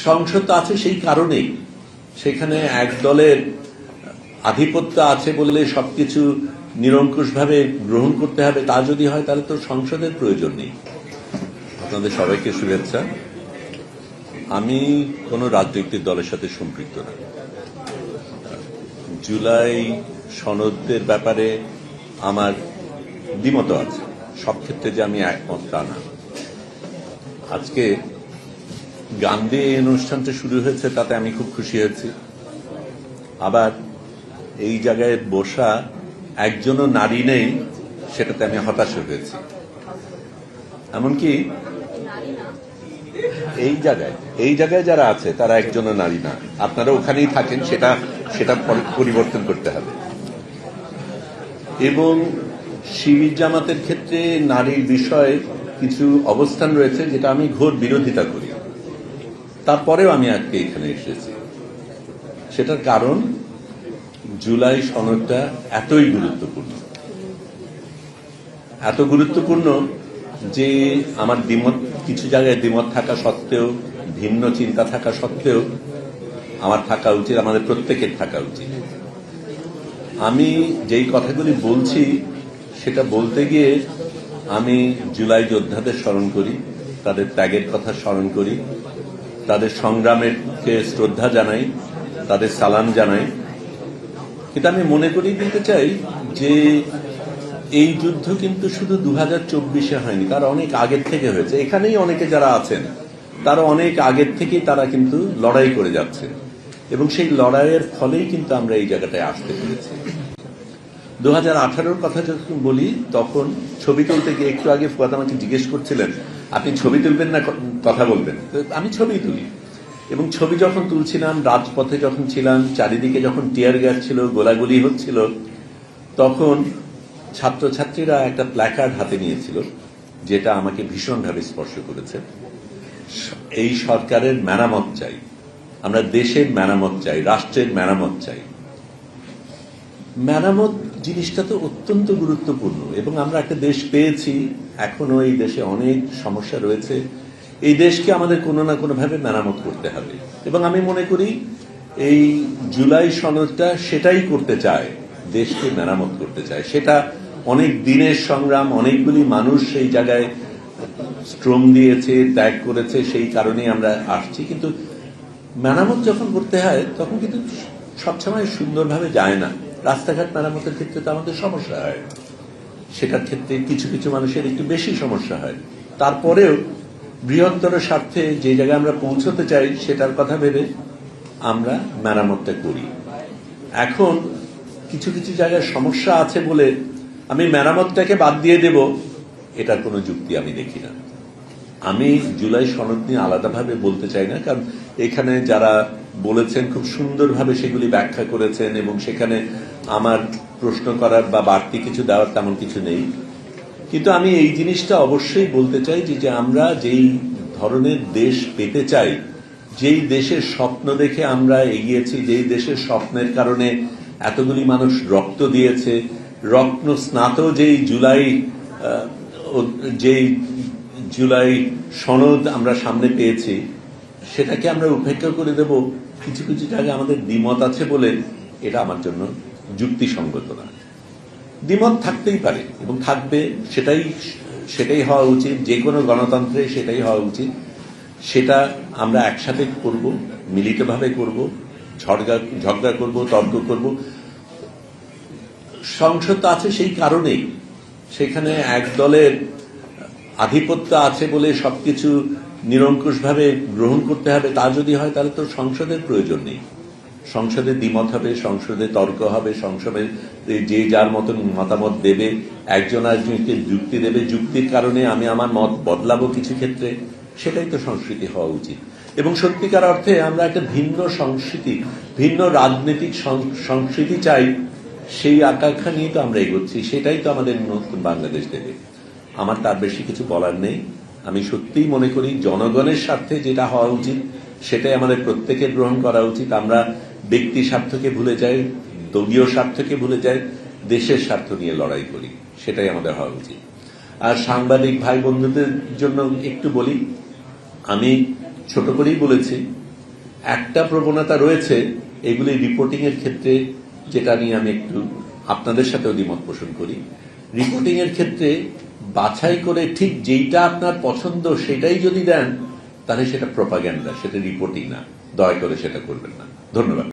সংসদ আছে সেই কারণেই সেখানে এক দলের আধিপত্য আছে বলে সবকিছু নিরঙ্কুশভাবে গ্রহণ করতে হবে তা যদি হয় তাহলে তো সংসদের প্রয়োজন নেই। আপনাদের সবাইকে শুভেচ্ছা। আমি কোনো রাজনৈতিক দলের সাথে সম্পৃক্ত না। জুলাই সনদের ব্যাপারে আমার দ্বিমত আছে, সব ক্ষেত্রে যে আমি একমত তা না। আজকে গান্ধী এই অনুষ্ঠানটা শুরু হয়েছে তাতে আমি খুব খুশি হয়েছি। আবার এই জায়গায় বসা একজনও নারী নেই সেটাতে আমি হতাশ হয়েছি। এমনকি এই জায়গায় যারা আছে তারা একজনও নারী না। আপনারা ওখানেই থাকেন, সেটা পরিবর্তন করতে হবে। এবং শিবির জামাতের ক্ষেত্রে নারীর বিষয়ে কিছু অবস্থান রয়েছে যেটা আমি ঘোর বিরোধিতা করি। তারপরেও আমি আজকে এখানে এসেছি। সেটার কারণ জুলাই সনদটা এতই গুরুত্বপূর্ণ, এত গুরুত্বপূর্ণ যে আমার দ্বিমত, কিছু জায়গায় দ্বিমত থাকা সত্ত্বেও, ভিন্ন চিন্তা থাকা সত্ত্বেও আমার থাকা উচিত, আমাদের প্রত্যেকের থাকা উচিত। আমি যেই কথাগুলি বলছি সেটা বলতে গিয়ে আমি জুলাই যোদ্ধাদের স্মরণ করি, তাদের ত্যাগের কথা স্মরণ করি, তাদের সংগ্রামেরকে শ্রদ্ধা জানাই, তাদের সালাম জানাই। কিন্তু আমি মনে করিয়ে দিতে চাই যে এই যুদ্ধ কিন্তু শুধু 2024-এ হয়নি, তার অনেক আগের থেকে হয়েছে। এখানেই অনেকে যারা আছেন তারা অনেক আগের থেকেই তারা কিন্তু লড়াই করে যাচ্ছে এবং সেই লড়াইয়ের ফলেই কিন্তু আমরা এই জায়গাটায় আসতে পেরেছি। 2018-র কথা যখন বলি তখন ছবি তুলতে গিয়ে, একটু আগে ফুয়াদ আমাকে জিজ্ঞেস করছিলেন আপনি ছবি তুলবেন না কথা বলবেন, আমি ছবি তুলি। এবং ছবি যখন তুলছিলাম, রাজপথে যখন ছিলাম, চারিদিকে যখন টিয়ার গ্যাস ছিল, গোলাগুলি হচ্ছিল, তখন ছাত্রছাত্রীরা একটা প্ল্যাকার্ড হাতে নিয়েছিল যেটা আমাকে ভীষণভাবে স্পর্শ করেছে। এই সরকারের মেরামত চাই, আমরা দেশের মেরামত চাই, রাষ্ট্রের মেরামত চাই। মেরামত জিনিসটা তো অত্যন্ত গুরুত্বপূর্ণ এবং আমরা একটা দেশ পেয়েছি, এখনো এই দেশে অনেক সমস্যা রয়েছে। এই দেশকে আমাদের কোনো না কোনোভাবে মেরামত করতে হবে এবং আমি মনে করি এই জুলাই সনদটা সেটাই করতে চায়, দেশকে মেরামত করতে চায়। সেটা অনেক দিনের সংগ্রাম, অনেকগুলি মানুষ সেই জায়গায় শ্রম দিয়েছে, ত্যাগ করেছে, সেই কারণেই আমরা আসছি। কিন্তু মেরামত যখন করতে হয় তখন কিন্তু সবসময় সুন্দরভাবে যায় না। রাস্তাঘাট মেরামতের ক্ষেত্রে তো আমাদের সমস্যা হয়, সেটার ক্ষেত্রে কিছু কিছু মানুষের একটু বেশি সমস্যা হয়। তারপরেও বৃহত্তর স্বার্থে যে জায়গায় আমরা পৌঁছতে চাই সেটার কথা ভেবে আমরা মেরামতটা করি। এখন কিছু কিছু জায়গায় সমস্যা আছে বলে আমি মেরামতটাকে বাদ দিয়ে দেব, এটার কোনো যুক্তি আমি দেখি না। আমি জুলাই সনদ নিয়ে আলাদাভাবে বলতে চাই না, কারণ এখানে যারা বলেছেন খুব সুন্দরভাবে সেগুলি ব্যাখ্যা করেছেন এবং সেখানে আমার প্রশ্ন করার বা বাড়তি কিছু দেওয়ার তেমন কিছু নেই। কিন্তু আমি এই জিনিসটা অবশ্যই বলতে চাই যে আমরা যেই ধরনের দেশ পেতে চাই, যেই দেশের স্বপ্ন দেখে আমরা এগিয়েছি, যেই দেশের স্বপ্নের কারণে এতগুলি মানুষ রক্ত দিয়েছে, রত্ন স্নাত যেই জুলাই সনদ আমরা সামনে পেয়েছি, সেটাকে আমরা উপেক্ষা করে দেব কিছু কিছু জায়গায় আমাদের দ্বিমত আছে বলে, এটা আমার জন্য যুক্তিসঙ্গত না। দ্বিমত থাকতেই পারে এবং থাকবে, সেটাই হওয়া উচিত, যে কোনো গণতন্ত্রে সেটাই হওয়া উচিত। সেটা আমরা একসাথে করব, মিলিতভাবে করব, ঝগড়া করব, তর্ক করব। সংসদ আছে সেই কারণেই সেখানে এক দলের আধিপত্য আছে বলে সবকিছু নিরঙ্কুশভাবে গ্রহণ করতে হবে তা যদি হয় তাহলে তো সংসদের প্রয়োজন নেই। সংসদে দ্বিমত হবে, সংসদে তর্ক হবে, সংসদে যে যার মতন মতামত দেবে, একজন আরেকজনকে যুক্তি দেবে, যুক্তির কারণে আমি আমার মত বদলাবো কিছু ক্ষেত্রে, সেটাই তো সংস্কৃতি হওয়া উচিত। এবং সত্যিকার অর্থে আমরা একটা ভিন্ন সংস্কৃতি, ভিন্ন রাজনৈতিক সংস্কৃতি চাই, সেই আকাঙ্ক্ষা নিয়ে তো আমরা এগোচ্ছি, সেটাই তো আমাদের নতুন বাংলাদেশ দেবে। আমার তার বেশি কিছু বলার নেই। আমি সত্যিই মনে করি জনগণের স্বার্থে যেটা হওয়া উচিত সেটাই আমাদের প্রত্যেকের গ্রহণ করা উচিত। আমরা ব্যক্তি স্বার্থকে ভুলে যাই, দলীয় স্বার্থকে ভুলে যাই, দেশের স্বার্থ নিয়ে লড়াই করি, সেটাই আমাদের হওয়া উচিত। আর সাংবাদিক ভাই বন্ধুদের জন্য একটু বলি, আমি ছোট করেই বলেছি, একটা প্রবণতা রয়েছে এগুলি রিপোর্টিং এর ক্ষেত্রে, যেটা নিয়ে আমি একটু আপনাদের সাথেও দ্বিমত পোষণ করি। রিপোর্টিং এর ক্ষেত্রে বাছাই করে ঠিক যেইটা আপনার পছন্দ সেটাই যদি দেন, তাহলে সেটা প্রপাগ্যান্ডা, সেটা রিপোর্টিং না। দয়া করে সেটা করবেন না। ধন্যবাদ।